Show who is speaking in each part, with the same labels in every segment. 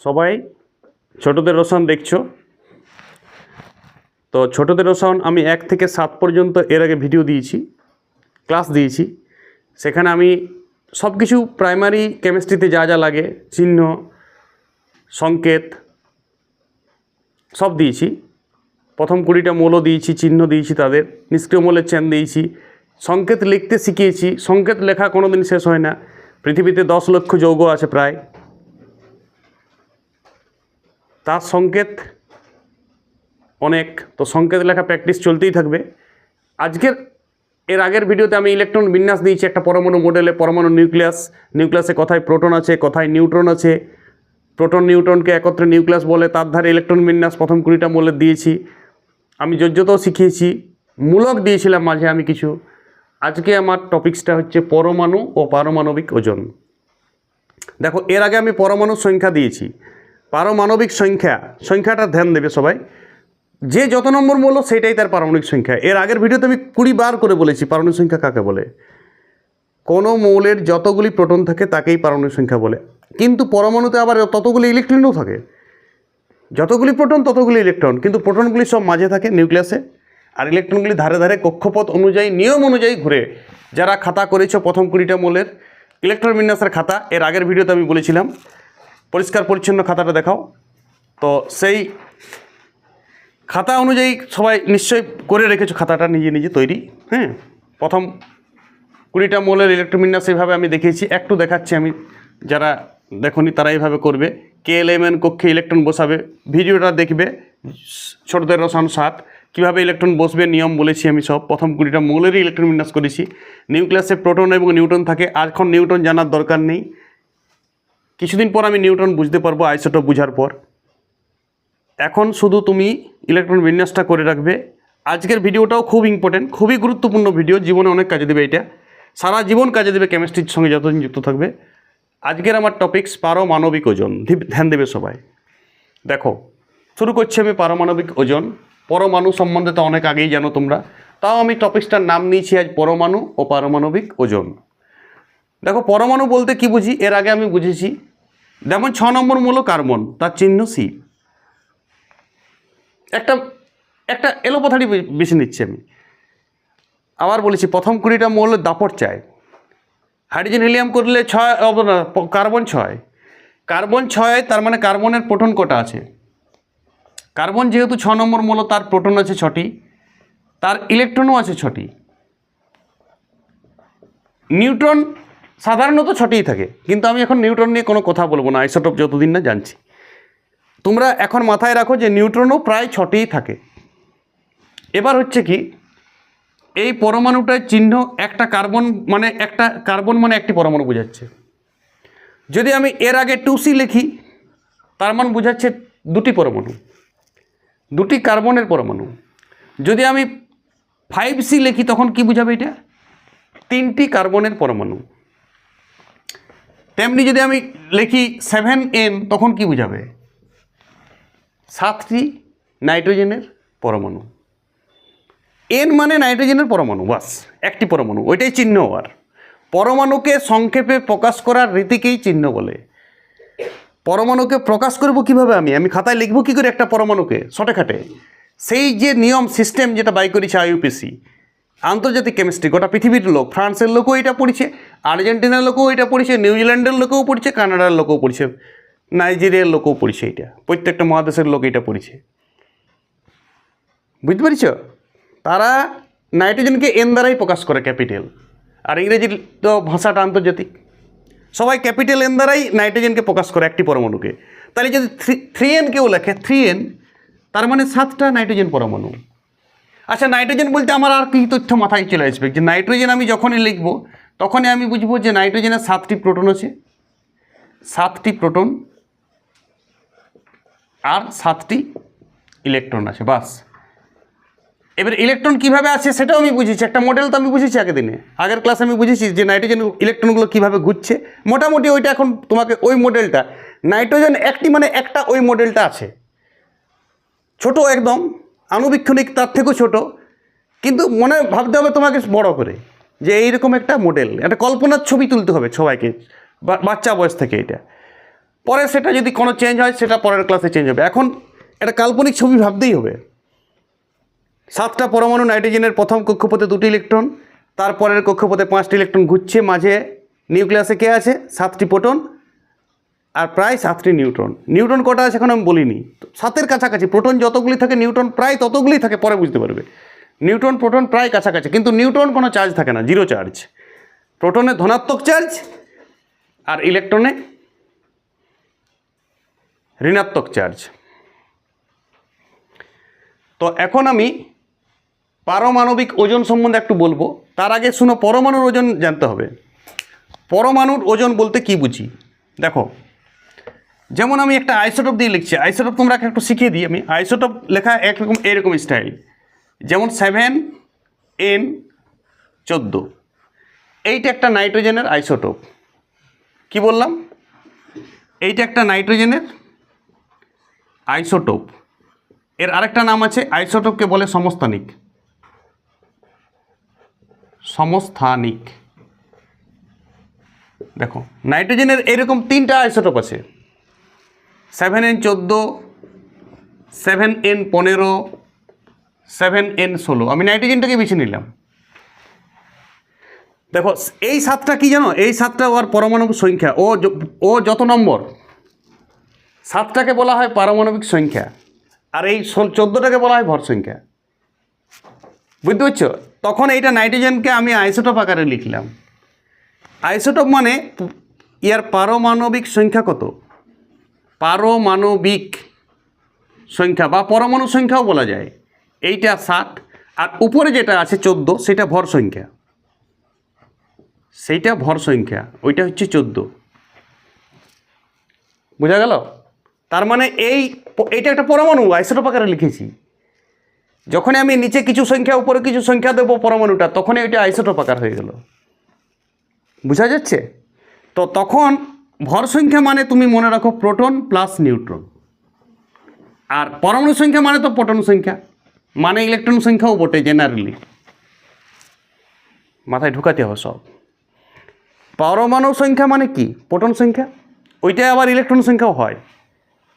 Speaker 1: সবাই ছোটদের রসায়ন দেখছো। তো ছোটদের রসায়ন আমি 1 থেকে 7 পর্যন্ত এর আগে ভিডিও দিয়েছি, ক্লাস দিয়েছি। সেখানে আমি সব কিছু প্রাইমারি কেমিস্ট্রিতে যা যা লাগে, চিহ্ন, সংকেত সব দিয়েছি। প্রথম 20টা মৌল দিয়েছি, চিহ্ন দিয়েছি, তাদের নিষ্ক্রিয় মৌলের চেন দিয়েছি, সংকেত লিখতে শিখিয়েছি। সংকেত লেখা কোনো দিন শেষ হয় না। পৃথিবীতে 10 লক্ষ যৌগ আছে প্রায়, তার সংকেত অনেক। তো সংকেত লেখা প্র্যাকটিস চলতেই থাকবে। এর আগের ভিডিওতে আমি ইলেকট্রন বিন্যাস দিয়েছি একটা পরমাণু মডেলে। পরমাণু নিউক্লিয়াসে কোথায় প্রোটন আছে, কোথায় নিউট্রন আছে, প্রোটন নিউট্রনকে একত্রে নিউক্লিয়াস বলে, তার ধারে ইলেকট্রন বিন্যাস প্রথম 20টা মৌলের দিয়েছি। আমি যোজ্যতাও শিখিয়েছি, মূলক দিয়েছিলাম মাঝে আমি কিছু। আজকে আমার টপিক্সটা হচ্ছে পরমাণু ও পারমাণবিক ওজন। দেখো, এর আগে আমি পরমাণুর সংখ্যা দিয়েছি। পারমাণবিক সংখ্যাটা ধ্যান দেবে সবাই। যে যত নম্বর মৌল সেটাই তার পারমাণবিক সংখ্যা। এর আগের ভিডিওতে আমি 20 বার করে বলেছি পারমাণবিক সংখ্যা কাকে বলে। কোনো মৌলের যতগুলি প্রোটন থাকে তাকেই পারমাণবিক সংখ্যা বলে। কিন্তু পরমাণুতে আবার ততগুলি ইলেকট্রনও থাকে। যতগুলি প্রোটন ততগুলি ইলেকট্রন, কিন্তু প্রোটনগুলি সব মাঝে থাকে নিউক্লিয়াসে, আর ইলেকট্রনগুলি ধারে ধারে কক্ষপথ অনুযায়ী, নিয়ম অনুযায়ী ঘুরে। যারা খাতা করেছো প্রথম 20টা মৌলের ইলেকট্রন বিন্যাসের খাতা, এর আগের ভিডিওতে আমি বলেছিলাম পরিষ্কার পরিচ্ছন্ন খাতাটা দেখাও। তো সেই খাতা অনুযায়ী সবাই নিশ্চয়ই করে রেখেছো খাতাটা নিজে নিজে তৈরি। হ্যাঁ, প্রথম 20টা মৌলের ইলেকট্রন বিন্যাস এইভাবে আমি দেখিয়েছি। একটু দেখাচ্ছি আমি, যারা দেখোনি তারা এইভাবে করবে। KLMN কক্ষে ইলেকট্রন বসাবে, ভিডিওটা দেখবে। ছোটদের রসায়ন 7 কীভাবে ইলেকট্রন বসবে নিয়ম বলেছি আমি সব। প্রথম 20টা মৌলেরই ইলেকট্রন বিন্যাস করেছি। নিউক্লিয়াসে প্রোটন এবং নিউট্রন থাকে। এখন নিউট্রন জানার দরকার নেই, কিছুদিন পর আমি নিউট্রন বুঝতে পারবো আইসোটোপ বুঝার পর। এখন শুধু তুমি ইলেকট্রন বিন্যাসটা করে রাখবে। আজকের ভিডিওটাও খুব ইম্পর্টেন্ট, খুবই গুরুত্বপূর্ণ ভিডিও, জীবনে অনেক কাজে দেবে। এটা সারা জীবন কাজে দেবে কেমিস্ট্রির সঙ্গে যতদিন যুক্ত থাকবে। আজকের আমার টপিকস পারমাণবিক ওজন, ধ্যান দেবে সবাই। দেখো, শুরু করছি আমি পারমাণবিক ওজন। পরমাণু সম্বন্ধে তো অনেক আগেই জানো তোমরা, তাও আমি টপিকসটার নাম নিয়েছি আজ পরমাণু ও পারমাণবিক ওজন। দেখো, পরমাণু বলতে কি বুঝি এর আগে আমি বুঝেছি। যেমন 6 নম্বর মৌল কার্বন, তার চিহ্ন সি। একটা এলোপাথারি বেছে নিচ্ছি আমি। আবার বলেছি প্রথম 20টা মৌলের দাপট চাই। হাইড্রোজেন হিলিয়াম করলে 6, কার্বন 6। কার্বন 6, তার মানে কার্বনের প্রোটন কটা আছে? কার্বন যেহেতু 6 নম্বর মৌল, তার প্রোটন আছে 6টি, তার ইলেকট্রনও আছে 6টি। নিউট্রন সাধারণত 6টিই থাকে, কিন্তু আমি এখন নিউট্রন নিয়ে কোনো কথা বলবো না, আইসোটোপ যতদিন না জানছি। তোমরা এখন মাথায় রাখো যে নিউট্রনও প্রায় 6টিই থাকে। এবার হচ্ছে কি, এই পরমাণুটার চিহ্ন একটা কার্বন মানে একটি পরমাণু বোঝাচ্ছে। যদি আমি এর আগে 2C লিখি, তার মানে বোঝাচ্ছে 2টি পরমাণু, 2টি কার্বনের পরমাণু। যদি আমি 5C লিখি তখন কি বোঝাবে? এটা 3টি কার্বনের পরমাণু। তেমনি যদি আমি লিখি 7N তখন কি বোঝাবে? 7টি নাইট্রোজেনের পরমাণু। N মানে নাইট্রোজেনের পরমাণু, বাস একটি পরমাণু, ওইটাই চিহ্ন। আর পরমাণুকে সংক্ষেপে প্রকাশ করার রীতিকেই চিহ্ন বলে। পরমাণুকে প্রকাশ করব কিভাবে? আমি খাতায় লিখবো কী করে একটা পরমাণুকে শর্টকাটে? সেই যে নিয়ম সিস্টেম যেটা বাই করেছে IUPAC, আন্তর্জাতিক কেমিস্ট্রি, গোটা পৃথিবীর লোক, ফ্রান্সের লোকও এটা পড়েছে, আর্জেন্টিনার লোকও এটা পড়েছে, নিউজিল্যান্ডের লোকও পড়েছে, কানাডার লোকও পড়েছে, নাইজেরিয়ার লোকও পড়েছে। এটা প্রত্যেকটা মহাদেশের লোক এটা পড়েছে। বুঝতে পারছ? তারা নাইট্রোজেনকে N দ্বারাই প্রকাশ করে, ক্যাপিটাল। আর ইংরেজির তো ভাষাটা আন্তর্জাতিক, সবাই ক্যাপিটাল N দ্বারাই নাইট্রোজেনকে প্রকাশ করে একটি পরমাণুকে। তাহলে যদি 3N কেউ লেখে, 3N তার মানে 7টা নাইট্রোজেন পরমাণু। আচ্ছা, নাইট্রোজেন বলতে আমার আর কি তথ্য মাথায় চলে আসবে? যে নাইট্রোজেন আমি যখনই লিখবো তখনই আমি বুঝবো যে নাইট্রোজেনের 7টি প্রোটন আছে, 7টি প্রোটন আর 7টি ইলেকট্রন আছে, বাস। এবার ইলেকট্রন কীভাবে আছে সেটাও আমি বুঝেছি, একটা মডেল তো আমি বুঝেছি আগের ক্লাসে আমি বুঝেছি যে নাইট্রোজেন ইলেকট্রনগুলো কীভাবে ঘুরছে। মোটামুটি ওইটা এখন তোমাকে ওই মডেলটা, নাইট্রোজেন একটি মানে একটা, ওই মডেলটা আছে। ছোট একদম, আণুবীক্ষণিক তার থেকেও ছোট, কিন্তু মনে ভাবতে হবে তোমাকে বড় করে যে এইরকম একটা মডেল, একটা কল্পনার ছবি তুলতে হবে সবাইকে বাচ্চা বয়স থেকে। এটা পরে সেটা যদি কোনো চেঞ্জ হয় সেটা পরের ক্লাসে চেঞ্জ হবে। এখন একটা কাল্পনিক ছবি ভাবতেই হবে। 7টা পরমাণু নাইট্রোজেনের প্রথম কক্ষপথে 2টি ইলেকট্রন, তারপরের কক্ষপথে 5টি ইলেকট্রন ঘুরছে, মাঝে নিউক্লিয়াসে কে আছে? 7টি প্রোটন আর প্রায় 7টি নিউট্রন। নিউট্রন কটা আছে এখন আমি বলিনি, 7-এর কাছাকাছি। প্রোটন যতগুলি থাকে নিউট্রন প্রায় ততগুলি থাকে, পরে বুঝতে পারবে। নিউট্রন প্রোটন প্রায় কাছাকাছি, কিন্তু নিউট্রন কোনো চার্জ থাকে না, জিরো চার্জ। প্রোটনে ধনাত্মক চার্জ আর ইলেকট্রনে ঋণাত্মক চার্জ। তো এখন আমি পারমাণবিক ওজন সম্বন্ধে একটু বলবো। তার আগে শুনো, পরমাণুর ওজন জানতে হবে। পরমাণুর ওজন বলতে কি বুঝি দেখো, যেমন আমি একটা আইসোটোপ দিয়ে লিখছি। আইসোটোপ তোমরা একটু শিখিয়ে দিই আমি। আইসোটোপ লেখা একরকম এরকম স্টাইল, যেমন 7N14। এইটা একটা নাইট্রোজেনের আইসোটোপ। কি বললাম? এইটা একটা নাইট্রোজেনের আইসোটোপ। এর আরেকটা নাম আছে, আইসোটোপকে বলে সমস্থানিক। সমস্থানিক। দেখো, নাইট্রোজেনের এরকম 3টা আইসোটোপ আছে, 7N14, 7N15, 7N16। আমি নাইট্রোজেনটাকে বেছে নিলাম। দেখো, এই 7টা কি জানো? এই 7টা ওর পারমাণবিক সংখ্যা। ও যত নম্বর, 7টাকে বলা হয় পারমাণবিক সংখ্যা, আর এই 14টাকে বলা হয় ভর সংখ্যা। বুঝতে পারছো? তখন এইটা নাইট্রোজেনকে আমি আইসোটোপ আকারে লিখলাম। আইসোটোপ মানে ইয়ার পারমাণবিক সংখ্যা কত? পারমাণবিক সংখ্যা বা পরমাণু সংখ্যাও বলা যায়। এইটা 7, আর উপরে যেটা আছে 14, সেটা ভর সংখ্যা। সেইটা ভর সংখ্যা, ওইটা হচ্ছে 14। বোঝা গেল? তার মানে এইটা একটা পরমাণু আইসোটোপ আকারে লিখেছি। যখনই আমি নিচে কিছু সংখ্যা উপরে কিছু সংখ্যা দেবো পরমাণুটা, তখনই ওইটা আইসোটোপ আকার হয়ে গেল। বোঝা যাচ্ছে? তো তখন ভর সংখ্যা মানে তুমি মনে রাখো প্রোটন প্লাস নিউট্রন, আর পরমাণু সংখ্যা মানে তো প্রোটন সংখ্যা, মানে ইলেকট্রন সংখ্যাও বটে। জেনারেলি মাথায় ঢুকাতে হবে সব। পরমাণু সংখ্যা মানে কি? প্রোটন সংখ্যা। ওইটা আবার ইলেকট্রন সংখ্যাও হয়,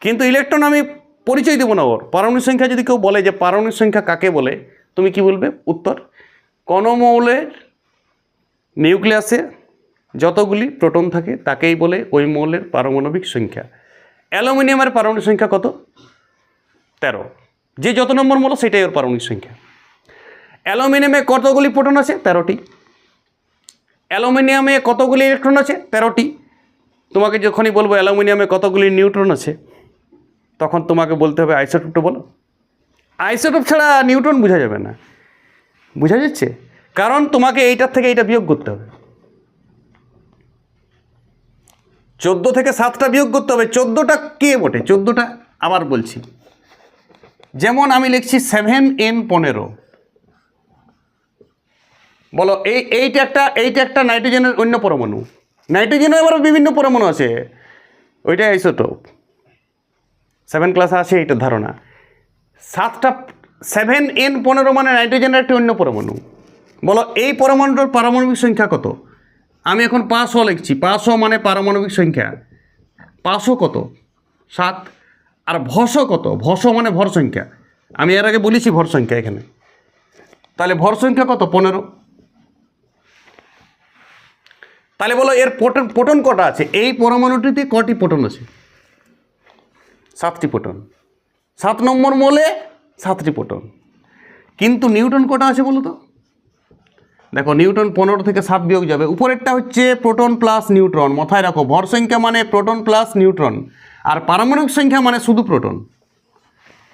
Speaker 1: কিন্তু ইলেকট্রন আমি পরিচয় দেবো না ওর। পারমাণবিক সংখ্যা যদি কেউ বলে যে পারমাণবিক সংখ্যা কাকে বলে, তুমি কি বলবে? উত্তর, কোন মৌলের নিউক্লিয়াসে যতগুলি প্রোটন থাকে তাকেই বলে ওই মৌলের পারমাণবিক সংখ্যা। অ্যালুমিনিয়ামের পারমাণবিক সংখ্যা কত? 13। যে যত নম্বর মৌল সেটাই ওর পারমাণবিক সংখ্যা। অ্যালুমিনিয়ামে কতগুলি প্রোটন আছে? 13টি। অ্যালুমিনিয়ামে কতগুলি ইলেকট্রন আছে? 13টি। তোমাকে যখনই বলবো অ্যালুমিনিয়ামে কতগুলি নিউট্রন আছে, তখন তোমাকে বলতে হবে আইসোটোপটা বলো। আইসোটোপ ছাড়া নিউট্রন বোঝা যাবে না। বোঝা যাচ্ছে? কারণ তোমাকে এইটার থেকে এইটা বিয়োগ করতে হবে। 14 থেকে 7টা বিয়োগ করতে হবে। 14টা কে বটে? 14টা আবার বলছি, যেমন আমি লিখছি 7N15। বলো, এইটা একটা নাইট্রোজেনের অন্য পরমাণু। নাইট্রোজেনের আবার বিভিন্ন পরমাণু আছে, ওইটা আইসোটোপ। 7 ক্লাসে আছে এইটার ধারণা। 7N15 মানে নাইট্রোজেনের একটি অন্য পরমাণু। বলো, এই পরমাণুটার পারমাণবিক সংখ্যা কত? আমি এখন 500 লিখছি। 500 মানে পারমাণবিক সংখ্যা। 500 কত? 7। আর ভস কত? ভস মানে ভর সংখ্যা। আমি এর আগে বলেছি ভর সংখ্যা এখানে। তাহলে ভর সংখ্যা কত? 15। তাহলে বলো, এর প্রোটন কটা আছে? এই পরমাণুটিতে কটি প্রোটন আছে? 7টি প্রোটন। 7 নম্বর মৌলে 7টি প্রোটন। কিন্তু নিউট্রন কটা আছে বলো তো? দেখো, নিউট্রন 15 থেকে 7 বিয়োগ যাবে। উপরেরটা হচ্ছে প্রোটন প্লাস নিউট্রন। মাথায় রাখো, ভর সংখ্যা মানে প্রোটন প্লাস নিউট্রন, আর পারমাণবিক সংখ্যা মানে শুধু প্রোটন।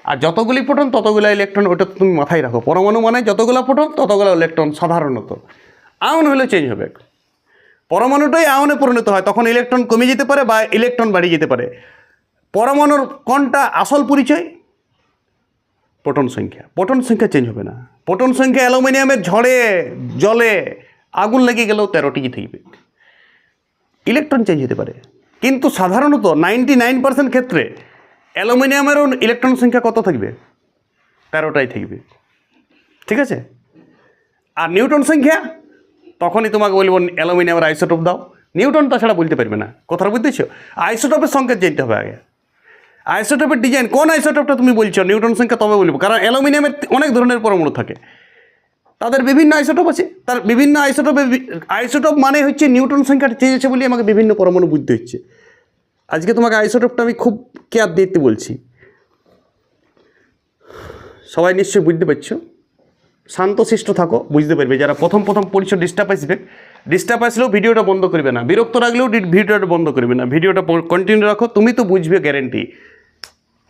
Speaker 1: আর যতগুলি প্রোটন ততগুলো ইলেকট্রন, ওটা তুমি মাথায় রাখো। পরমাণু মানে যতগুলো প্রোটন ততগুলো ইলেকট্রন। সাধারণত আয়ন হলে চেঞ্জ হবে। পরমাণুটাই আয়নে পরিণত হয়, তখন ইলেকট্রন কমে যেতে পারে বা ইলেকট্রন বাড়িয়ে যেতে পারে। পরমাণুর কোনটা আসল পরিচয়? প্রোটন সংখ্যা। প্রোটন সংখ্যা চেঞ্জ হবে না। প্রোটন সংখ্যা অ্যালুমিনিয়ামের ঝড়ে জলে আগুন লেগে গেলেও 13টি থাকবে। ইলেকট্রন চেঞ্জ হতে পারে, কিন্তু সাধারণত 99% ক্ষেত্রে অ্যালুমিনিয়ামেরও ইলেকট্রন সংখ্যা কত থাকবে? 13টাই থাকবে। ঠিক আছে? আর নিউট্রন সংখ্যা, তখনই তোমাকে বলবো অ্যালুমিনিয়ামের আইসোটোপ দাও। নিউটন তাছাড়া বলতে পারবে না। কথাটা বুঝতেছো? আইসোটোপের সংকেত জানতে হবে আগে। আইসোটোপের ডিজাইন, কোন আইসোটোপটা তুমি বলছো নিউটন সংখ্যা তবে বলবো, কারণ অ্যালুমিনিয়ামের অনেক ধরনের পরমাণু থাকে, তাদের বিভিন্ন আইসোটোপ আছে, তার বিভিন্ন আইসোটোপ মানে হচ্ছে নিউটন সংখ্যাটা চেঞ্জ হচ্ছে বলে আমাকে বিভিন্ন পরমাণু বুঝতে হচ্ছে। আজকে তোমাকে আইসোটোপটা আমি খুব কেয়ার দিতে বলছি, সবাই নিশ্চয়ই বুঝতে পারছো। শান্তশিষ্ট থাকো, বুঝতে পারবে। যারা প্রথম পড়ছো ডিস্টার্ব আসলেও ভিডিওটা বন্ধ করবে না, বিরক্ত রাখলেও ভিডিওটা বন্ধ করবে না, ভিডিওটা কন্টিনিউ রাখো। তুমি তো বুঝবে গ্যারেন্টি,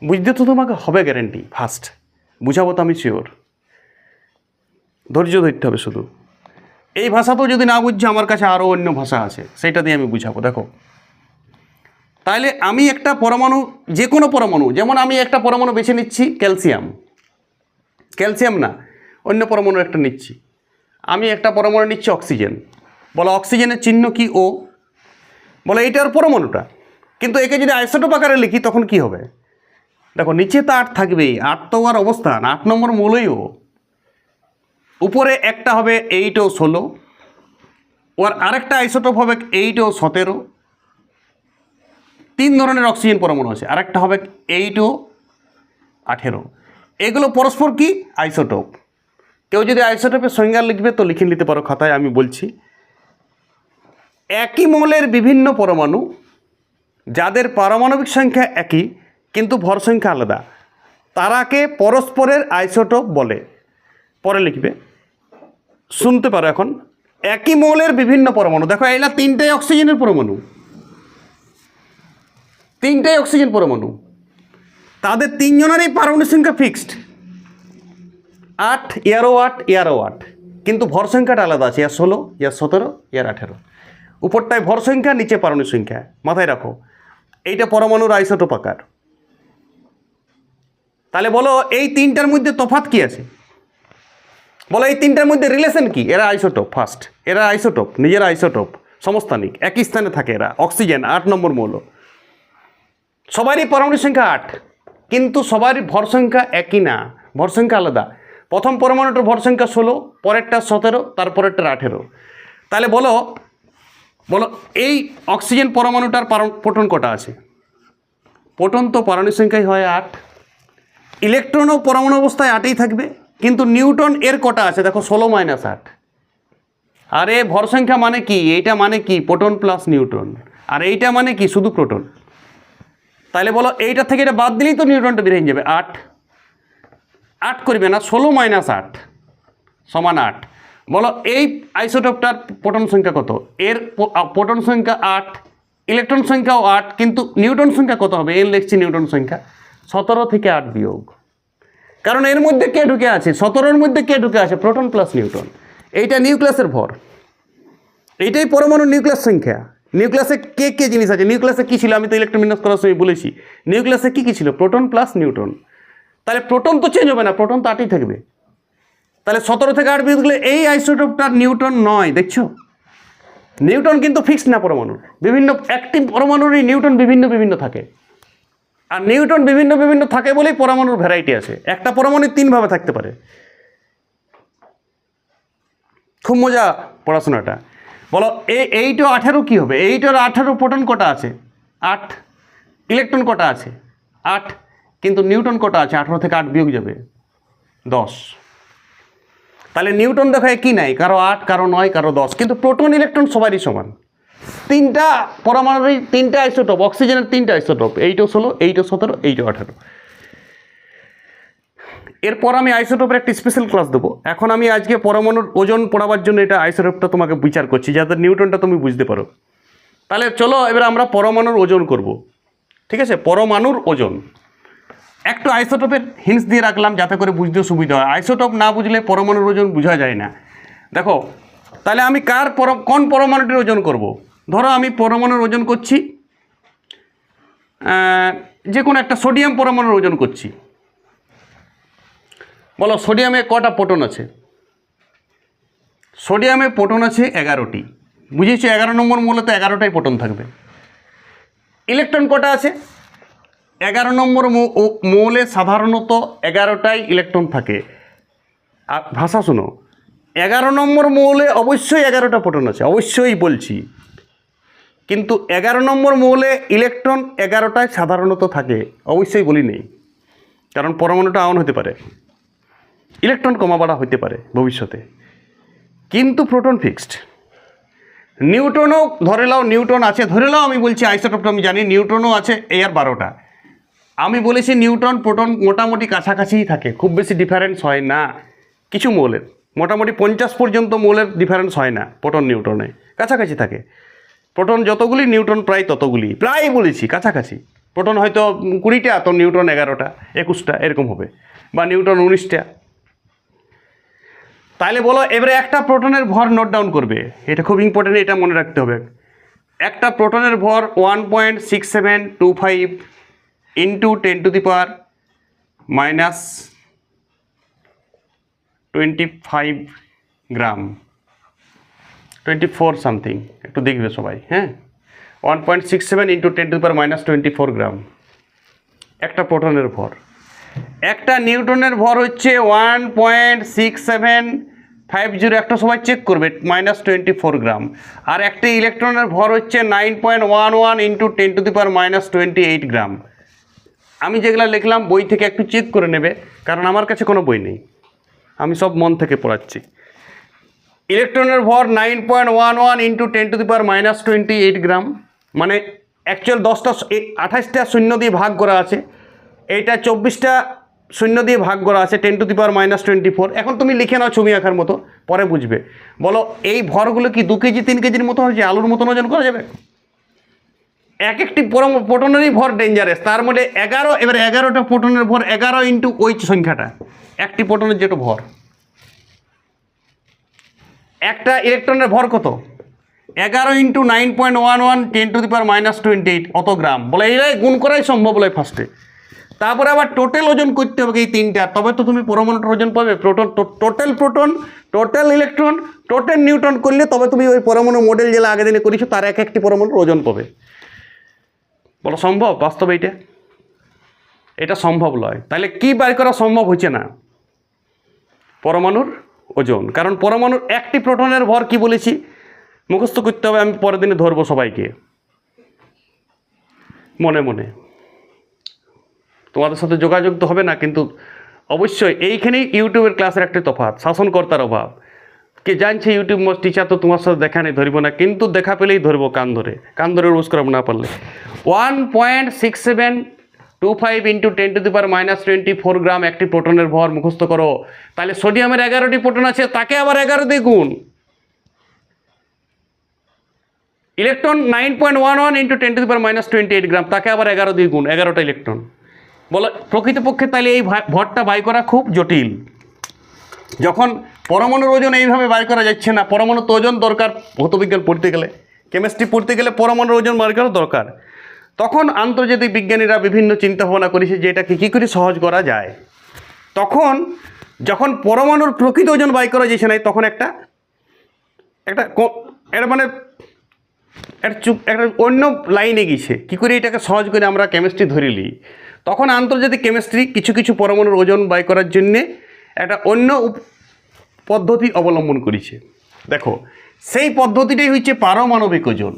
Speaker 1: বুঝতে তো তোমাকে হবে গ্যারেন্টি। ফার্স্ট বুঝাবো তো আমি শিওর, ধৈর্য ধরতে হবে শুধু। এই ভাষাতেও যদি না বুঝছো, আমার কাছে আরও অন্য ভাষা আছে, সেটা দিয়ে আমি বুঝাবো। দেখো, তাহলে আমি একটা পরমাণু, যে কোনো পরমাণু, যেমন আমি একটা পরমাণু বেছে নিচ্ছি ক্যালসিয়াম না, অন্য পরমাণু একটা নিচ্ছি। আমি একটা পরমাণু নিচ্ছি অক্সিজেন। বলো অক্সিজেনের চিহ্ন কি? ও। বলো এইটার পরমাণুটা, কিন্তু একে যদি আইসোটোপ আকারে লিখি তখন কি হবে? দেখো নিচে তো 8 থাকবেই, 8 তো আর অবস্থান, 8 নম্বর মৌলই ও। উপরে একটা হবে 8 ও 16, ওর আরেকটা আইসোটোপ হবে 8 ও 17। 3 ধরনের অক্সিজেন পরমাণু আছে, আরেকটা হবে 8 ও 18। এগুলো পরস্পর কি? আইসোটোপ। কেউ যদি আইসোটোপের সংজ্ঞা লিখবে তো লিখে নিতে পারো খাতায়, আমি বলছি। একই মৌলের বিভিন্ন পরমাণু, যাদের পারমাণবিক সংখ্যা একই কিন্তু ভর সংখ্যা আলাদা, তারাকে পরস্পরের আইসোটোপ বলে। পরে লিখবে, শুনতে পারো এখন। একই মৌলের বিভিন্ন পরমাণু, দেখো এইলা 3টাই অক্সিজেনের পরমাণু, 3টাই অক্সিজেন পরমাণু, তাদের 3 জনেরই পারমাণবিক সংখ্যা ফিক্সড 8, ইয়ারও 8, কিন্তু ভর সংখ্যাটা আলাদা আছে, 16, 17, 18। উপরটায় ভর সংখ্যা, নিচে পারমাণবিক সংখ্যা। মাথায় রাখো, এইটা পরমাণুর আইসোটোপ আকার। তাহলে বলো এই 3টার মধ্যে তফাৎ কি আছে? বলো এই 3টার মধ্যে রিলেশন কি? এরা আইসোটোপ, ফার্স্ট এরা আইসোটোপ, নিজেরা আইসোটোপ, সমস্থানিক, একই স্থানে থাকে এরা। অক্সিজেন 8 নম্বর মৌল, সবারই পারমাণবিক সংখ্যা 8, কিন্তু সবারই ভর সংখ্যা একই না, ভর সংখ্যা আলাদা। প্রথম পরমাণুটার ভর সংখ্যা 16, পরেরটা 17, তারপরেরটা 18। তাহলে বলো এই অক্সিজেন পরমাণুটার প্রোটন কটা আছে? প্রোটন তো পারমাণবিক সংখ্যাই হয় 8, ইলেকট্রনও পরমাণু অবস্থায় 8ই থাকবে, কিন্তু নিউটন এর কটা আছে? দেখো 16 - 8। আরে ভর সংখ্যা মানে কি? এইটা মানে কি? Proton plus Newton. আর এইটা মানে কি? শুধু প্রোটন। তাহলে বলো এইটা থেকে এটা বাদ দিলেই তো নিউটনটা বেরিয়ে যাবে। 8 করবে না, 16 - 8 সমান 8। বলো এই আইসোটোপটার প্রোটন সংখ্যা কত? এর প্রোটন সংখ্যা 8, ইলেকট্রন সংখ্যাও 8, কিন্তু নিউটন সংখ্যা কত হবে? এর লিখছি নিউটন সংখ্যা 17 থেকে 8 বিয়োগ। কারণ এর মধ্যে কে ঢুকে আছে? 17-এর মধ্যে কে ঢুকে আছে? Proton plus Newton. এইটা নিউক্লিয়াসের ভর, এইটাই পরমাণুর নিউক্লিয়াস সংখ্যা। নিউক্লিয়াসে কে জিনিস আছে? নিউক্লিয়াসে কী ছিল? আমি তো ইলেকট্রন বিন্যাস করার সময় বলেছি, নিউক্লিয়াসে কী ছিল? Proton plus Newton. তাহলে প্রোটন তো চেঞ্জ হবে না, প্রোটন তো 8ই থাকবে। তাহলে 17 থেকে 8 বিয়োগ দিলে এই আইসোটোপটার নিউটন নয়। দেখছো, নিউটন কিন্তু ফিক্সড না পরমাণুর। বিভিন্ন অ্যাক্টিভ পরমাণুরই নিউটন বিভিন্ন থাকে, আর নিউটন বিভিন্ন থাকে বলেই পরমাণুর ভ্যারাইটি আছে। একটা পরমাণু 3 ভাবে থাকতে পারে। খুব মজা পড়াশোনাটা। বলো 8 ও 18 কী হবে? 8 আর 18 প্রোটন কটা আছে? 8। ইলেকট্রন কটা আছে? 8। কিন্তু নিউটন কটা আছে? 18 থেকে 8 বিয়োগ যাবে 10। তাহলে নিউটন দেখো একই নাই, কারো 8, কারো 9, কারো 10, কিন্তু প্রোটন ইলেকট্রন সবারই সমান। 3টা পরমাণুরই 3টা আইসোটোপ, অক্সিজেনের 3টা আইসোটোপ, 8 ও 16, 8 ও 17, 8 ও 18। এরপর আমি আইসোটোপের একটা স্পেশাল ক্লাস দেবো। এখন আমি আজকে পরমাণুর ওজন পড়াবার জন্য এটা আইসোটোপটা তোমাকে বিচার করছি, যাতে নিউটনটা তুমি বুঝতে পারো। তাহলে চলো এবার আমরা পরমাণুর ওজন করব। ঠিক আছে, পরমাণুর ওজন একটু আইসোটোপের হিন্টস দিয়ে রাখলাম যাতে করে বুঝতে সুবিধা হয়। আইসোটোপ না বুঝলে পরমাণুর ওজন বোঝা যায় না। দেখো, তাহলে আমি কোন পরমাণুটির ওজন করব? ধরো আমি পরমাণুর ওজন করছি, যে কোনো একটা সোডিয়াম পরমাণুর ওজন করছি। বলো সোডিয়ামে কটা প্রোটন আছে? সোডিয়ামে প্রোটন আছে 11টি। বুঝেছো, 11 নম্বর মৌলে তো 11টাই প্রোটন থাকবে। ইলেকট্রন কটা আছে? 11 নম্বর মৌলে সাধারণত 11টাই ইলেকট্রন থাকে। আর ভাষা শোনো, 11 নম্বর মৌলে অবশ্যই 11টা প্রোটন আছে, অবশ্যই বলছি। কিন্তু 11 নম্বর মৌলে ইলেকট্রন 11টায় সাধারণত থাকে, অবশ্যই বলি নেই, কারণ পরমাণুটা আয়ন হতে পারে, ইলেকট্রন কমা বাড়া হতে পারে ভবিষ্যতে, কিন্তু প্রোটন ফিক্সড। নিউটনও ধরে নাও, নিউটন আছে, ধরে নাও, আমি বলছি আইসোটোপটা আমি জানি, নিউটনও আছে এই আর 12টা। আমি বলেছি নিউটন প্রোটন মোটামুটি কাছাকাছিই থাকে, খুব বেশি ডিফারেন্স হয় না কিছু মৌলের, মোটামুটি 50 পর্যন্ত মৌলের ডিফারেন্স হয় না প্রোটন নিউটনে, কাছাকাছি থাকে। প্রোটন যতগুলি নিউটন প্রায় ততগুলি, প্রায় বলেছি কাছাকাছি। প্রোটন হয়তো 20টা, তো নিউটন 11টা 21টা এরকম হবে, বা নিউটন 19টা। তাহলে বলো এবারে একটা প্রোটনের ভর নোট ডাউন করবে, এটা খুব ইম্পর্টেন্ট, এটা মনে রাখতে হবে। একটা প্রোটনের ভর 1.6725 ইন্টু 10⁻⁻25 গ্রাম, 24 সামথিং, একটু দেখবে সবাই, হ্যাঁ। 1.67 ইন্টু 10⁻⁻24 গ্রাম একটা প্রোটনের ভর। একটা নিউটনের ভর হচ্ছে 1.6750, একটা সবাই চেক করবে, -24 গ্রাম। আর একটা ইলেকট্রনের ভর হচ্ছে 9.11 ইন্টু 10⁻⁻28 গ্রাম। আমি যেগুলো লিখলাম বই থেকে একটু চেক করে নেবে, কারণ আমার কাছে কোনো বই নেই, আমি সব মন থেকে পড়াচ্ছি। ইলেকট্রনের ভর 9.11 ইন্টু 10⁻⁻28 গ্রাম, মানে অ্যাকচুয়াল 28টা শূন্য দিয়ে ভাগ করা আছে, এইটা 24টা শূন্য দিয়ে ভাগ করা আছে, 10⁻⁻24। এখন তুমি লিখে নাও ছবি আঁকার মতো, পরে বুঝবে। বলো এই ভরগুলো কি 2 কেজি 3 কেজির মতো হচ্ছে, আলুর মতন ওজন করা যাবে? এক একটি প্রোটনেরই ভর ডেঞ্জারাস, তার মধ্যে 11, এবার 11টা প্রোটনের ভর 11 ইন্টু ওই সংখ্যাটা, একটি প্রোটনের যেটা ভর। একটা ইলেকট্রনের ভর কত? 11 ইন্টু 9.11 10⁻�28 অত গ্রাম। বলে এই গুণ করাই সম্ভব নয় ফার্স্টে, তারপরে আবার টোটাল ওজন করতে হবে এই তিনটা, তবে তো তুমি পরমাণুটার ওজন পাবে। Total proton, total electron, total neutron করলে তবে তুমি ওই পরমাণু মডেল যেটা আগে দিনে করেছো তার এক একটি পরমাণুর ওজন পাবে। বলো সম্ভব বাস্তবে এটা সম্ভব নয়। তাহলে কি বের করা সম্ভব হচ্ছে না? পরমাণুর ওজন, কারণ পরমাণুর একটি প্রোটনের ভর কি বলেছি মুখস্থ করতে হবে, আমি পরের দিনে ধরবো সবাইকে মনে মনে। তোমাদের সাথে যোগাযোগ তো হবে না, কিন্তু অবশ্যই এইখানেই ইউটিউবের ক্লাসের একটি তফাৎ, শাসনকর্তার অভাব। কে জানছে ইউটিউব টিচার তো তোমার সাথে দেখা নেই, ধরবো না, কিন্তু দেখা পেলেই ধরবো কান ধরে রোজ করাবো না পারলে। 1.6725 ইন্টু 10⁻⁻24 গ্রাম একটি প্রোটনের ভর মুখস্থ করো। তাহলে সোডিয়ামের 11টি প্রোটন আছে, তাকে আবার 11 দিয়ে গুণ। ইলেকট্রন 9.11 ইন্টু 10⁻⁻28 গ্রাম, তাকে আবার 11 দিয়ে গুণ, 11টা ইলেকট্রন। বলো প্রকৃতপক্ষে তাহলে এই ভরটা বাই করা খুব জটিল। যখন পরমাণুর ওজন এইভাবে বাই করা যাচ্ছে না, পরমাণুর তো ওজন দরকার, ভৌতবিজ্ঞান পড়তে গেলে, কেমিস্ট্রি পড়তে গেলে পরমাণুর ওজন বাই করা দরকার, তখন আন্তর্জাতিক বিজ্ঞানীরা বিভিন্ন চিন্তা ভাবনা করেছে যে এটাকে কী করে সহজ করা যায়। তখন যখন পরমাণুর প্রকৃত ওজন বাই করা যাচ্ছে না, তখন একটা মানে একটা অন্য লাইনে গিয়েছে, কী করে এটাকে সহজ করে আমরা কেমিস্ট্রি ধরিলি। তখন আন্তর্জাতিক কেমিস্ট্রি কিছু কিছু পরমাণুর ওজন বাই করার জন্যে একটা অন্য পদ্ধতি অবলম্বন করেছে। দেখো সেই পদ্ধতিটাই হচ্ছে পারমাণবিক ওজন।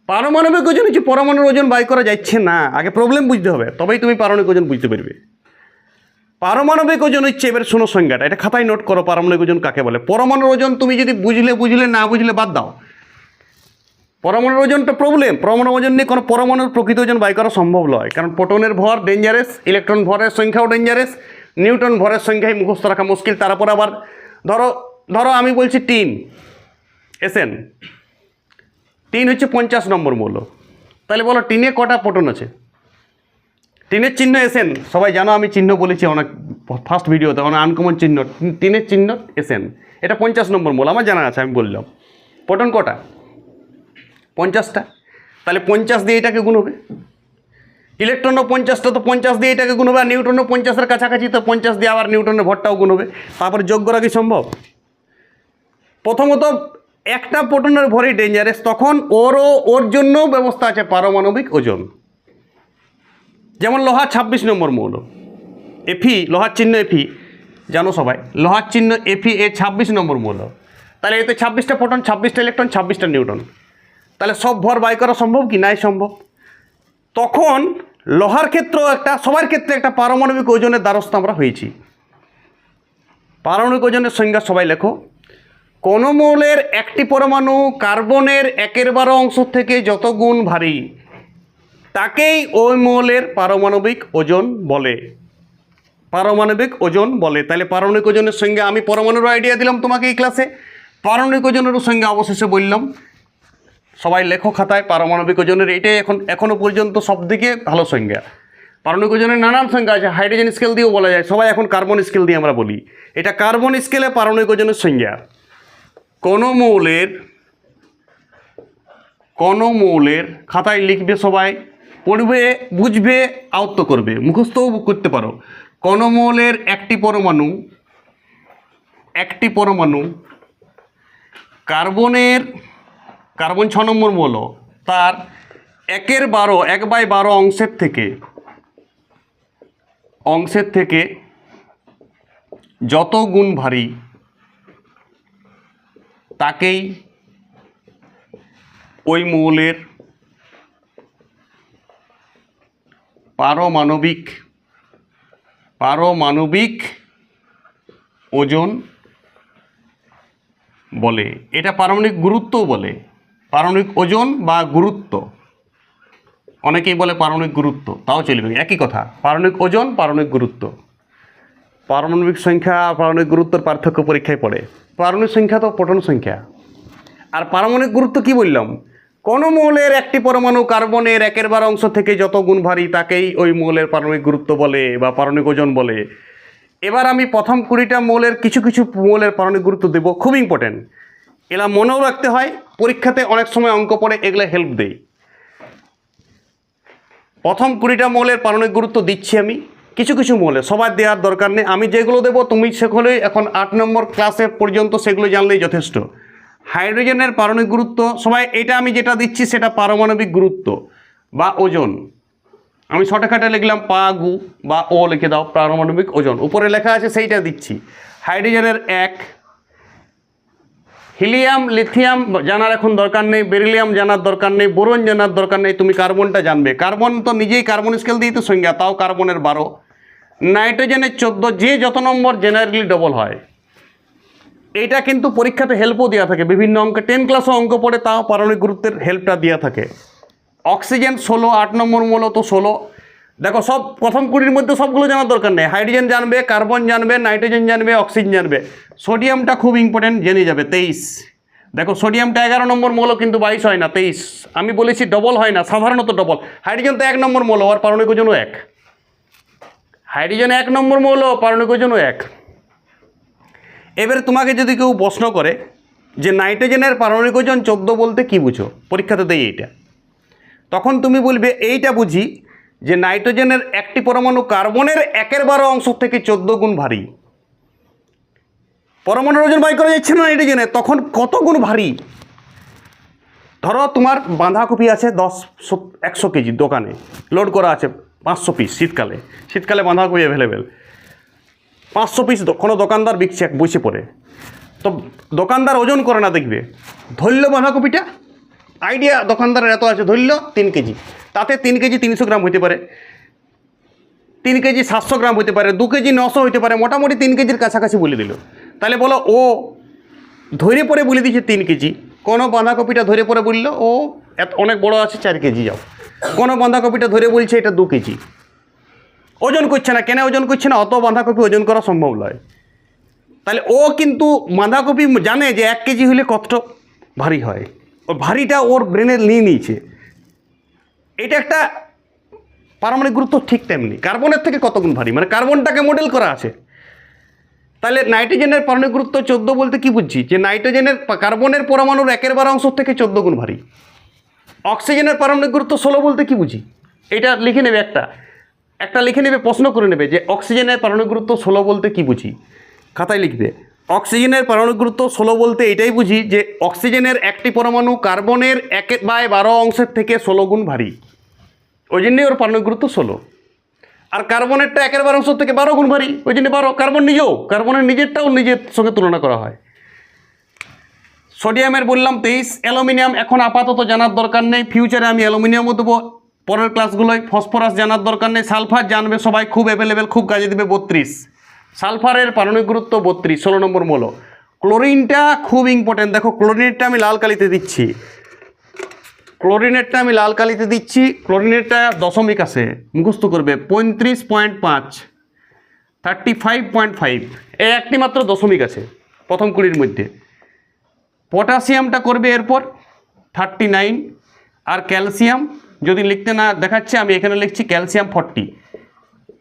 Speaker 1: পারমাণবিক ওজন হচ্ছে পরমাণুর ওজন বাই করা যাচ্ছে না, আগে প্রবলেম বুঝতে হবে, তবেই তুমি পারমাণবিক ওজন বুঝতে পারবে। পারমাণবিক ওজন হচ্ছে, এবার শোনো সংজ্ঞাটা, এটা খাতায় নোট করো, পারমাণবিক ওজন কাকে বলে। পরমাণুর ওজন তুমি যদি বুঝলে, না বুঝলে বাদ দাও। পরমাণুর ওজনটা প্রবলেম, পরমাণুর ওজন নিয়ে কোনো পরমাণুর প্রকৃত ওজন বাই করা সম্ভব নয়, কারণ প্রোটনের ভর ডেঞ্জারাস, ইলেকট্রন ভরের সংখ্যাও ডেঞ্জারাস, নিউটন ভরের সংখ্যাই মুখস্থ রাখা মুশকিল। তারপর আবার ধরো আমি বলছি টিন, এসএন, টিন হচ্ছে 50 নম্বর মৌল। তাহলে বলো টিনে কটা প্রোটন আছে? টিনের চিহ্ন এসএন, সবাই জানো, আমি চিহ্ন বলেছি অনেক ফার্স্ট ভিডিওতে, অনেক আনকমন চিহ্ন, টিনের চিহ্ন এসএন, এটা 50 নম্বর মৌল, আমার জানা আছে, আমি বললাম। প্রোটন কটা? 50টা। তাহলে 50 দিয়ে এটাকে গুণ হবে। ইলেকট্রনও 50টা, তো 50 দিয়ে এটাকে গুণ হবে, আর নিউটনও 50-এর কাছাকাছি, তো 50 দিয়ে আবার নিউটনের ভরটাও গুণ হবে। তারপরে যোগ করা কি সম্ভব? প্রথমত একটা প্রোটনের ভরই ডেঞ্জারাস, তখন ওর জন্য ব্যবস্থা আছে পারমাণবিক ওজন। যেমন লোহা 26 নম্বর মৌল, এফি, লোহার চিহ্ন এফি, জানো সবাই, লোহার চিহ্ন এফি, এ 26 নম্বর মৌল। তাহলে এতে 26টা প্রোটন, 26টা ইলেকট্রন, 26টা নিউটন। তাহলে সব ভর বাই করা সম্ভব কি? নাই সম্ভব। তখন লোহার ক্ষেত্রেও সবার ক্ষেত্রে একটা পারমাণবিক ওজনের দ্বারস্থ আমরা হয়েছি। পারমাণবিক ওজনের সংজ্ঞা সবাই লেখো। কোনো মৌলের একটি পরমাণু কার্বনের 1/12 অংশ থেকে যত গুণ ভারী তাকেই ওই মৌলের পারমাণবিক ওজন বলে। পারমাণবিক ওজন বলে। তাহলে পারমাণবিক ওজনের সংজ্ঞা আমি পরমাণুর আইডিয়া দিলাম তোমাকে এই ক্লাসে, পারমাণবিক ওজনেরও সংজ্ঞা অবশেষে বললাম। সবাই লেখো খাতায় পারমাণবিক ওজনের এইটাই এখনো পর্যন্ত সবথেকে ভালো সংজ্ঞা। পারমাণবিক ওজনের নানান সংজ্ঞা আছে, হাইড্রোজেন স্কেল দিয়েও বলা যায়, সবাই এখন কার্বন স্কেল দিয়ে আমরা বলি। এটা কার্বন স্কেলে পারমাণবিক ওজনের সংজ্ঞা। কোনো মৌলের খাতায় লিখবে, সবাই পড়বে, বুঝবে, আয়ত্ত করবে, মুখস্থও করতে পারো। কোনো মৌলের একটি পরমাণু কার্বন 6 নম্বর মৌল, তার 1/12 অংশের থেকে যত গুণ ভারী তাকেই ওই মৌলের পারমাণবিক ওজন বলে। এটা পারমাণবিক গুরুত্বও বলে। পারমাণবিক ওজন বা গুরুত্ব, অনেকেই বলে পারমাণবিক গুরুত্ব, তাও চলবে, একই কথা। পারমাণবিক ওজন, পারমাণবিক গুরুত্ব। পারমাণবিক সংখ্যা পারমাণবিক গুরুত্বের পার্থক্য পরীক্ষায় পড়ে। পারমাণবিক সংখ্যা তো প্রোটন সংখ্যা, আর পারমাণবিক গুরুত্ব কি বললাম? কোনো মৌলের একটি পরমাণু কার্বনের 1/12 অংশ থেকে যত গুণ ভারী তাকেই ওই মৌলের পারমাণবিক গুরুত্ব বলে বা পারমাণবিক ওজন বলে। এবার আমি প্রথম 20টা মৌলের কিছু মৌলের পারমাণবিক গুরুত্ব দেবো, খুব ইম্পর্টেন্ট। এগুলা মনেও রাখতে হয়, পরীক্ষাতে অনেক সময় অঙ্ক পড়ে, এগুলো হেল্প দেয়। প্রথম 20টা মৌলের পারমাণবিক গুরুত্ব দিচ্ছি আমি। কিছু মৌলের, সবার দেওয়ার দরকার নেই, আমি যেগুলো দেবো তুমি সেগুলোই এখন 8 নম্বর ক্লাসে পর্যন্ত সেগুলো জানলেই যথেষ্ট। হাইড্রোজেনের পারমাণবিক গুরুত্ব, সবাই এটা আমি যেটা দিচ্ছি সেটা পারমাণবিক গুরুত্ব বা ওজন। আমি শর্টকাটে লিখলাম পাগু বা ও লিখে দাও, পারমাণবিক ওজন উপরে লেখা আছে সেইটা দিচ্ছি। হাইড্রোজেনের 1, হিলিয়াম লিথিয়াম জানার এখন দরকার নেই, বেরিলিয়াম জানার দরকার নেই, বোরন জানার দরকার নেই, তুমি কার্বনটা জানবে। কার্বন তো নিজেই কার্বন স্কেল দিয়েই তো সংজ্ঞা, তাও কার্বনের 12, নাইট্রোজেনের 14, যে যত নম্বর জেনারেলি ডবল হয়। এইটা কিন্তু পরীক্ষাতে হেল্পও দেওয়া থাকে, বিভিন্ন অঙ্কে 10 ক্লাসও অঙ্ক পড়ে, তাও পারমাণবিক গুরুত্বের হেল্পটা দেওয়া থাকে। অক্সিজেন 16, 8 নম্বর মূল তো 16। দেখো সব প্রথম 20-র মধ্যে সবগুলো জানার দরকার নেই, হাইড্রোজেন জানবে, কার্বন জানবে, নাইট্রোজেন জানবে, অক্সিজেন জানবে। সোডিয়ামটা খুব ইম্পর্টেন্ট, জেনে যাবে 23। দেখো সোডিয়ামটা 11 নম্বর মৌল, কিন্তু 22 হয় না, 23। আমি বলেছি ডবল হয় না, সাধারণত ডবল। হাইড্রোজেন তো 1 নম্বর মৌল, আর পারমাণবিক ওজনও 1। হাইড্রোজেন 1 নম্বর মৌল, পারমাণবিক ওজনও 1। এবারে তোমাকে যদি কেউ প্রশ্ন করে যে নাইট্রোজেনের পারমাণবিক ওজন 14 বলতে কি বুঝো, পরীক্ষাতে দেয় এইটা, তখন তুমি বলবে এইটা বুঝি যে নাইট্রোজেনের একটি পরমাণু কার্বনের 1/12 অংশ থেকে 14 গুণ ভারী। পরমাণুর ওজন বাই করা যাচ্ছে না নাইট্রোজেনের, তখন কত গুণ ভারী? ধরো তোমার বাঁধাকপি আছে 100 কেজি, দোকানে লোড করা আছে 500 পিস। শীতকালে বাঁধাকপি অ্যাভেলেবেল, 500 পিস কোনো দোকানদার বিকছে বসে পড়ে। তো দোকানদার ওজন করে না, দেখবে ধরল বাঁধাকপিটা, আইডিয়া দোকানদারের এত আছে, ধরল 3 কেজি, তাতে 3 কেজি 300 গ্রাম হতে পারে, 3 কেজি 700 গ্রাম হতে পারে, 2 কেজি 900 হতে পারে, মোটামুটি 3 কেজির কাছাকাছি বলে দিল। তাহলে বলো ও ধরে পরে বলে দিচ্ছে 3 কেজি। কোনো বাঁধাকপিটা ধরে পরে বললো ও অনেক বড় আছে 4 কেজি যাও। কোনো বাঁধাকপিটা ধরে বলছে এটা 2 কেজি। ওজন করছে না, কেন ওজন করছে না? অত বাঁধাকপি ওজন করা সম্ভব নয়। তাহলে ও কিন্তু বাঁধাকপি জানে যে 1 কেজি হলে কতটা ভারী হয়, ও ভারীটা ওর ব্রেনে নিয়ে নিয়েছে। এটা একটা পারমাণবিক গুরুত্ব। ঠিক তেমনি কার্বনের থেকে কত গুণ ভারী, মানে কার্বনটাকে মডেল করা আছে। তাহলে নাইট্রোজেনের পারমাণবিক গুরুত্ব 14 বলতে কি বুঝছি? যে নাইট্রোজেনের কার্বনের পরমাণুর 1/12 অংশ থেকে 14 গুণ ভারী। অক্সিজেনের পারমাণবিক গুরুত্ব 16 বলতে কি বুঝি? এটা লিখে নেবে, একটা লিখে নেবে, প্রশ্ন করে নেবে যে অক্সিজেনের পারমাণবিক গুরুত্ব 16 বলতে কি বুঝি, খাতায় লিখবে। অক্সিজেনের পারমাণবিক গুরুত্ব 16 বলতে এটাই বুঝি যে অক্সিজেনের একটি পরমাণু কার্বনের 1/12 অংশের থেকে 16 গুণ ভারী, ওই জন্যই ওর পারমাণবিক গুরুত্ব 16। আর কার্বনেরটা 1/12 অংশ থেকে 12 গুণ ভারী, ওই জন্য 12। কার্বন নিজেও, কার্বনের নিজেরটাও নিজের সঙ্গে তুলনা করা হয়। সোডিয়ামের বললাম 23, অ্যালুমিনিয়াম এখন আপাতত জানার দরকার নেই, ফিউচারে আমি অ্যালুমিনিয়ামও দেবো পরের ক্লাসগুলোয়। ফসফরাস জানার দরকার নেই, সালফার জানবে সবাই, খুব অ্যাভেলেবেল, খুব কাজে দেবে। 32 সালফারের পারমাণবিক গুরুত্ব 32, 16 নম্বর মৌল। ক্লোরিনটা খুব ইম্পর্টেন্ট, দেখো ক্লোরিনেরটা আমি লাল কালিতে দিচ্ছি, ক্লোরিনেরটা দশমিক আছে, মুখস্থ করবে 35.5, 35.5, এই একটি মাত্র দশমিক আছে প্রথম 20 মধ্যে। পটাশিয়ামটা করবে এরপর 39, আর ক্যালসিয়াম যদি লিখতে না দেখাচ্ছে আমি এখানে লিখছি ক্যালসিয়াম 40।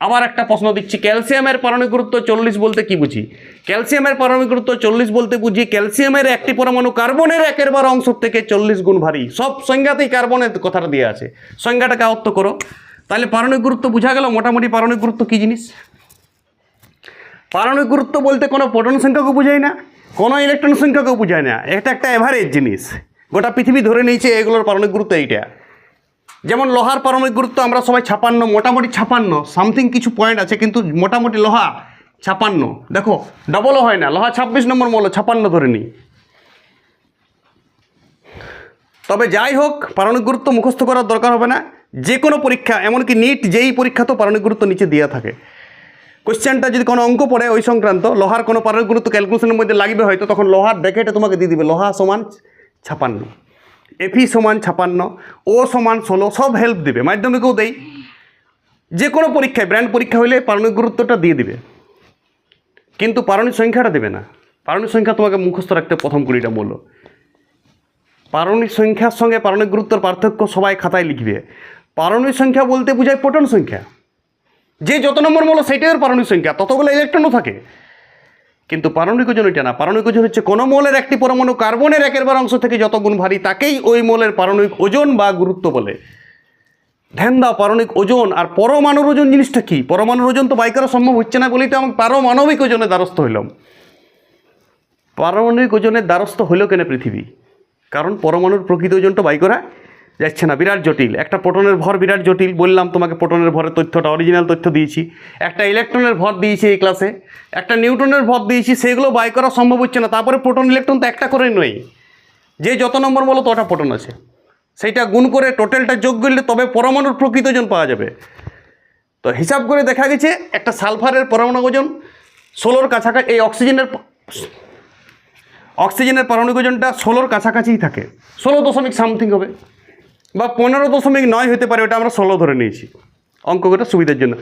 Speaker 1: আবার একটা প্রশ্ন দিচ্ছি, ক্যালসিয়ামের পারমাণবিক গুরুত্ব 40 বলতে কি বুঝি? ক্যালসিয়ামের পারমাণবিক গুরুত্ব 40 বলতে বুঝি ক্যালসিয়ামের একটি পরমাণু কার্বনের 1/12 অংশ থেকে 40 গুণ ভারী। সব সংজ্ঞাতেই কার্বনের কথাটা দেওয়া আছে, সংজ্ঞাটাকে আয়ত্ত করো, তাহলে পারমাণবিক গুরুত্ব বোঝা গেল মোটামুটি। পারমাণবিক গুরুত্ব কী জিনিস? পারমাণবিক গুরুত্ব বলতে কোনো প্রোটন সংখ্যাকে বোঝায় না, কোনো ইলেকট্রন সংখ্যাকেও বোঝায় না, এটা একটা এভারেজ জিনিস। গোটা পৃথিবী ধরে নিয়েছে এগুলোর পারমাণবিক গুরুত্ব এইটা। যেমন লোহার পারমাণবিক গুরুত্ব আমরা সবাই 56, মোটামুটি 56, সামথিং কিছু পয়েন্ট আছে, কিন্তু মোটামুটি লোহা 56। দেখো ডবলও হয় না, লোহা 26 নম্বর মৌল, 56 ধরে নিই। তবে যাই হোক, পারমাণবিক গুরুত্ব মুখস্থ করার দরকার হবে না, যে কোনো পরীক্ষা, এমনকি নিট যেই পরীক্ষা তো পারমাণবিক গুরুত্ব নিচে দেওয়া থাকে। কোশ্চেনটা যদি কোনো অঙ্ক পড়ে ওই সংক্রান্ত, লোহার কোনো পারমাণবিক গুরুত্ব ক্যালকুলেশনের মধ্যে লাগবে হয়তো, তখন লোহার ব্র্যাকেটে তোমাকে দিয়ে দিবে লোহা সমান 56, এফি সমান 56, ও সমান 16, সব হেল্প দেবে। মাধ্যমিকেও দেই, যে কোনো পরীক্ষায় ব্র্যান্ড পরীক্ষা হলে পারমাণবিক গুরুত্বটা দিয়ে দিবে, কিন্তু পারমাণবিক সংখ্যাটা দেবে না। পারমাণবিক সংখ্যা তোমাকে মুখস্থ রাখতে প্রথম 20টা মৌল। পারমাণবিক সংখ্যার সঙ্গে পারমাণবিক গুরুত্বের পার্থক্য সবাই খাতায় লিখবে। পারমাণবিক সংখ্যা বলতে বোঝায় প্রোটন সংখ্যা, যে যত নম্বর মৌল সেটাই ওর পারমাণবিক সংখ্যা, ততগুলো ইলেকট্রনও থাকে। কিন্তু পারমাণবিক ওজন এটা না, পারমাণবিক ওজন হচ্ছে কোনো মৌলের একটি পরমাণু কার্বনের 1/12 অংশ থেকে যত গুণ ভারী তাকেই ওই মৌলের পারমাণবিক ওজন বা গুরুত্ব বলে। ধ্যান দাও, পারমাণবিক ওজন আর পরমাণুর ওজন জিনিসটা কি? পরমাণুর ওজন তো বাই করা সম্ভব হচ্ছে না বলেই তো আমি পারমাণবিক ওজনের দ্বারস্থ হইলাম। পারমাণবিক ওজনের দ্বারস্থ হইল কেন পৃথিবী? কারণ পরমাণুর প্রকৃত ওজনটা বাই করা যাচ্ছে না, বিরাট জটিল। একটা প্রোটনের ভর বিরাট জটিল, বললাম তোমাকে প্রোটনের ভরের তথ্যটা, অরিজিনাল তথ্য দিয়েছি। একটা ইলেকট্রনের ভর দিয়েছি এই ক্লাসে, একটা নিউটনের ভর দিয়েছি, সেগুলো বাই করা সম্ভব হচ্ছে না। তারপরে প্রোটন ইলেকট্রন তো একটা করে নয়, যে যত নম্বর বলো ততটা প্রোটন আছে, সেইটা গুণ করে টোটালটা যোগ করলে তবে পরমাণুর প্রকৃত ওজন পাওয়া যাবে। তো হিসাব করে দেখা গেছে একটা সালফারের পরমাণু ওজন 16-র কাছাকাছি, এই অক্সিজেনের পারমাণবিক ওজনটা 16-র কাছাকাছিই থাকে, 16 সামথিং হবে, বা 15.9 হতে পারে, ওটা আমরা 16 ধরে নিয়েছি অঙ্কটা সুবিধার জন্য।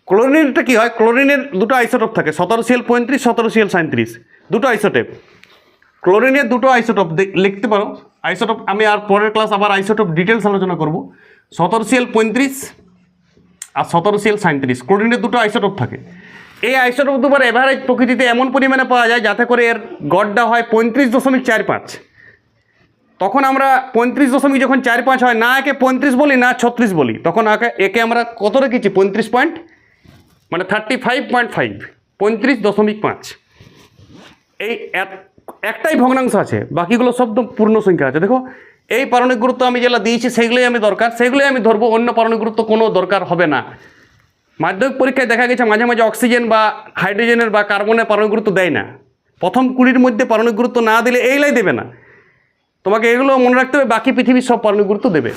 Speaker 1: ক্লোরিনেরটা কী হয়? ক্লোরিনের দুটো আইসোটোপ থাকে, 17Cl35, 17Cl37, দুটো আইসোটোপ। ক্লোরিনের দুটো আইসোটোপ লিখতে পারো, আইসোটোপ আমি আর পরের ক্লাস আবার আইসোটোপ ডিটেলস আলোচনা করব। 17Cl35 আর 17Cl37, ক্লোরিনের দুটো আইসোটোপ থাকে। এই আইসোটোপ দুবার এভারেজ প্রকৃতিতে এমন পরিমাণে পাওয়া যায় যাতে করে এর গড়টা হয় 35.45। তখন আমরা 35.45 হয় না, একে 35 বলি না 36 বলি, তখন একে আমরা কত রেখেছি? 35 পয়েন্ট, মানে 35.5, 35.5। এই একটাই ভগ্নাংশ আছে, বাকিগুলো সব তো পূর্ণ সংখ্যা আছে। দেখো এই পারমাণবিক গুরুত্ব আমি যেগুলো দিয়েছি সেগুলোই আমি দরকার, সেগুলোই আমি ধরবো, অন্য পারমাণবিক গুরুত্ব কোনো দরকার হবে না। মাধ্যমিক পরীক্ষায় দেখা গেছে মাঝে মাঝে অক্সিজেন বা হাইড্রোজেনের বা কার্বনের পারমাণবিক গুরুত্ব দেয় না, প্রথম 20-র মধ্যে পারমাণবিক গুরুত্ব না দিলে এইগুলাই দেবে না। তোমাকে এগুলো মনে রাখতে হবে, বাকি পৃথিবীর সব পারমাণবিক গুরুত্ব দেবে।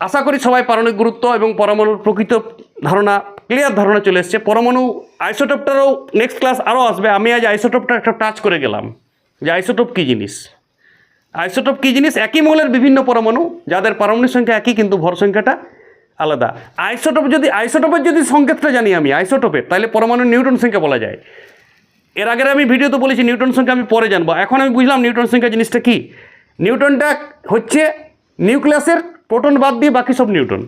Speaker 1: আশা করি সবাই পারমাণবিক গুরুত্ব এবং পরমাণুর প্রকৃত ধারণা, ক্লিয়ার ধারণা চলে এসছে। পরমাণু আইসোটোপটারও নেক্সট ক্লাস আরও আসবে। আমি আজ আইসোটোপটা একটা টাচ করে গেলাম যে আইসোটোপ কী জিনিস। আইসোটোপ কী জিনিস? একই মৌলের বিভিন্ন পরমাণু যাদের পারমাণবিক সংখ্যা একই কিন্তু ভর সংখ্যাটা আলাদা। আইসোটোপের যদি সংকেতটা জানি আমি আইসোটোপের, তাহলে পরমাণুর নিউটন সংখ্যা বলা যায়। এর আগের আমি ভিডিওতে বলেছি নিউটন সংখ্যা আমি পরে জানবো, এখন আমি বুঝলাম নিউটন সংখ্যা জিনিসটা কি। নিউটনটা হচ্ছে নিউক্লিয়াসের প্রোটন বাদ দিয়ে বাকি সব নিউটন।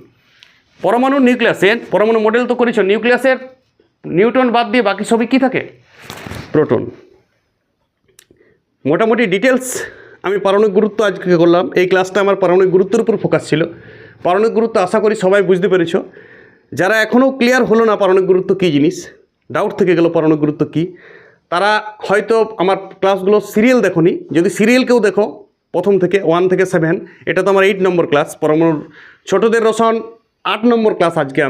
Speaker 1: পরমাণুর নিউক্লিয়াসের, পরমাণু মডেল তো করেছ, নিউক্লিয়াসের নিউটন বাদ দিয়ে বাকি সবই কী থাকে? প্রোটন। মোটামুটি ডিটেলস আমি পারমাণবিক গুরুত্ব আজকে করলাম। এই ক্লাসটা আমার পারমাণবিক গুরুত্বের উপর ফোকাস ছিল। পারমাণবিক গুরুত্ব আশা করি সবাই বুঝতে পেরেছ। যারা এখনও ক্লিয়ার হলো না পারমাণবিক গুরুত্ব কী জিনিস, ডাউট থেকে গেল পারমাণবিক গুরুত্ব কী, তারা হয়তো আমার ক্লাসগুলো সিরিয়াল দেখোনি। যদি সিরিয়াল কেউ দেখো প্রথম থেকে 1 থেকে 7, এটা তো আমার 8 নম্বর ক্লাস। পরমাণুর ছোটদের রসায়ন 8 নম্বর ক্লাস। আজকে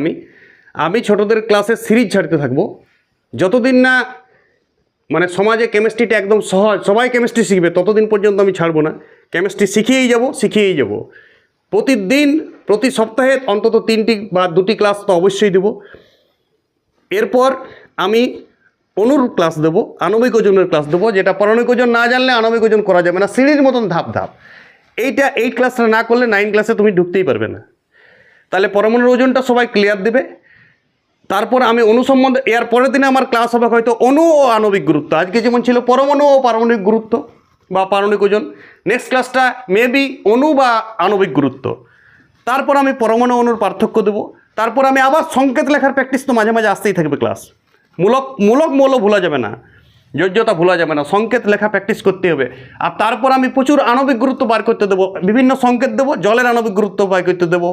Speaker 1: আমি ছোটদের ক্লাসের সিরিজ ছাড়তে থাকবো যতদিন না মানে সমাজে কেমিস্ট্রিটা একদম সহজ, সবাই কেমিস্ট্রি শিখবে ততদিন পর্যন্ত আমি ছাড়বো না। কেমিস্ট্রি শিখিয়েই যাব। প্রতিদিন প্রতি সপ্তাহে অন্তত 3টি বা 2টি ক্লাস তো অবশ্যই দেবো। এরপর আমি অনুর ক্লাস দেবো, আণবিক ওজনের ক্লাস দেবো, যেটা পারমাণবিক ওজন না জানলে আণবিক ওজন করা যাবে না, সিঁড়ির মতন ধাপ ধাপ। এইটা 8 ক্লাসটা না করলে 9 ক্লাসে তুমি ঢুকতেই পারবে না। তাহলে পরমাণুর ওজনটা সবাই ক্লিয়ার দেবে। তারপর আমি অণু সম্বন্ধে, এর পরের দিনে আমার ক্লাস হবে হয়তো অণু ও আণবিক গুরুত্ব। আজকে যেমন ছিল পরমাণু ও পারমাণবিক গুরুত্ব বা পারমাণবিক ওজন, নেক্সট ক্লাসটা মেবি অণু বা আণবিক গুরুত্ব। তারপর আমি পরমাণু অণুর পার্থক্য দেবো। তারপর আমি আবার সংকেত লেখার প্র্যাকটিস তো মাঝে মাঝে আসতেই থাকবে ক্লাস। মূলক মৌল ভোলা যাবে না, যোজ্যতা ভোলা যাবে না, সংকেত লেখা প্র্যাকটিস করতে হবে। আর তারপর আমি প্রচুর আণবিক গুরুত্ব বার করতে দেবো, বিভিন্ন সংকেত দেবো, জলের আণবিক গুরুত্ব বার করতে দেবো,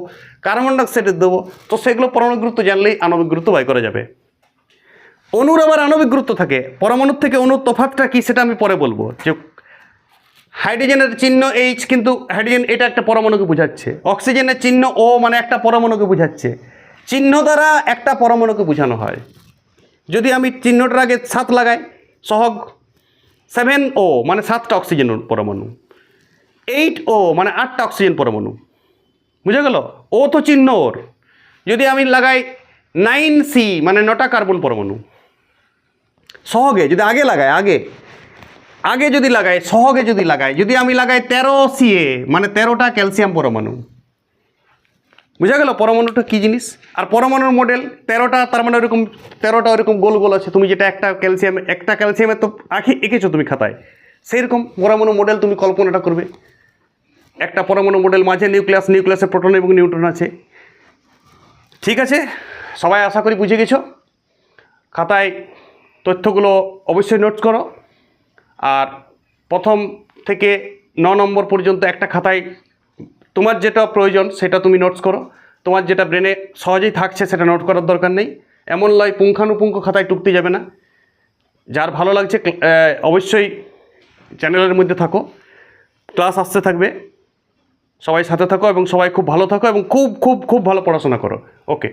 Speaker 1: কার্বন ডাইঅক্সাইডের দেবো। তো সেগুলো পরমাণবিক গুরুত্ব জানলেই আণবিক গুরুত্ব বার করা যাবে। অণুর আবার আণবিক গুরুত্ব থাকে, পরমাণুর থেকে অণুর তফাৎটা কী সেটা আমি পরে বলবো। যে হাইড্রোজেনের চিহ্ন এইচ, কিন্তু হাইড্রোজেন এটা একটা পরমাণুকে বোঝাচ্ছে। অক্সিজেনের চিহ্ন ও, মানে একটা পরমাণুকে বোঝাচ্ছে। চিহ্ন দ্বারা একটা পরমাণুকে বোঝানো হয়। যদি আমি চিহ্নটার আগে 7 লাগাই, সহগ 7O মানে 7টা অক্সিজেন পরমাণু, 8O মানে 8টা অক্সিজেন পরমাণু, বুঝে গেল? ও তো চিহ্ন ওর। যদি আমি লাগাই 9C মানে 9টা কার্বন পরমাণু সহগে, যদি আগে লাগাই, আগে যদি লাগাই, সহগে যদি লাগাই, যদি আমি লাগাই 13CA মানে 13টা ক্যালসিয়াম পরমাণু, বুঝা গেল পরমাণুটা কী জিনিস। আর পরমাণুর মডেল 13টা, তার মানে ওরকম 13টা ওরকম গোল গোল আছে। তুমি যেটা একটা ক্যালসিয়ামের তো এঁকেছো তুমি খাতায়, সেইরকম পরমাণু মডেল তুমি কল্পনাটা করবে। একটা পরমাণু মডেল, মাঝে নিউক্লিয়াসে প্রোটন এবং নিউট্রন আছে। ঠিক আছে, সবাই আশা করি বুঝে গেছো। খাতায় তথ্যগুলো অবশ্যই নোটস করো। আর প্রথম থেকে 9 নম্বর পর্যন্ত একটা খাতায় তোমার যেটা প্রয়োজন সেটা তুমি নোটস করো। তোমার যেটা ব্রেনে সহজেই থাকছে সেটা নোট করার দরকার নেই। এমন লয় পুঙ্খানুপুঙ্খ খাতায় টুকতে যাবে না। যার ভালো লাগছে অবশ্যই চ্যানেলের মধ্যে থাকো, ক্লাস আসতে থাকবে, সবাই সাথে থাকো এবং সবাই খুব ভালো থাকো এবং খুব খুব খুব ভালো পড়াশোনা করো। ওকে।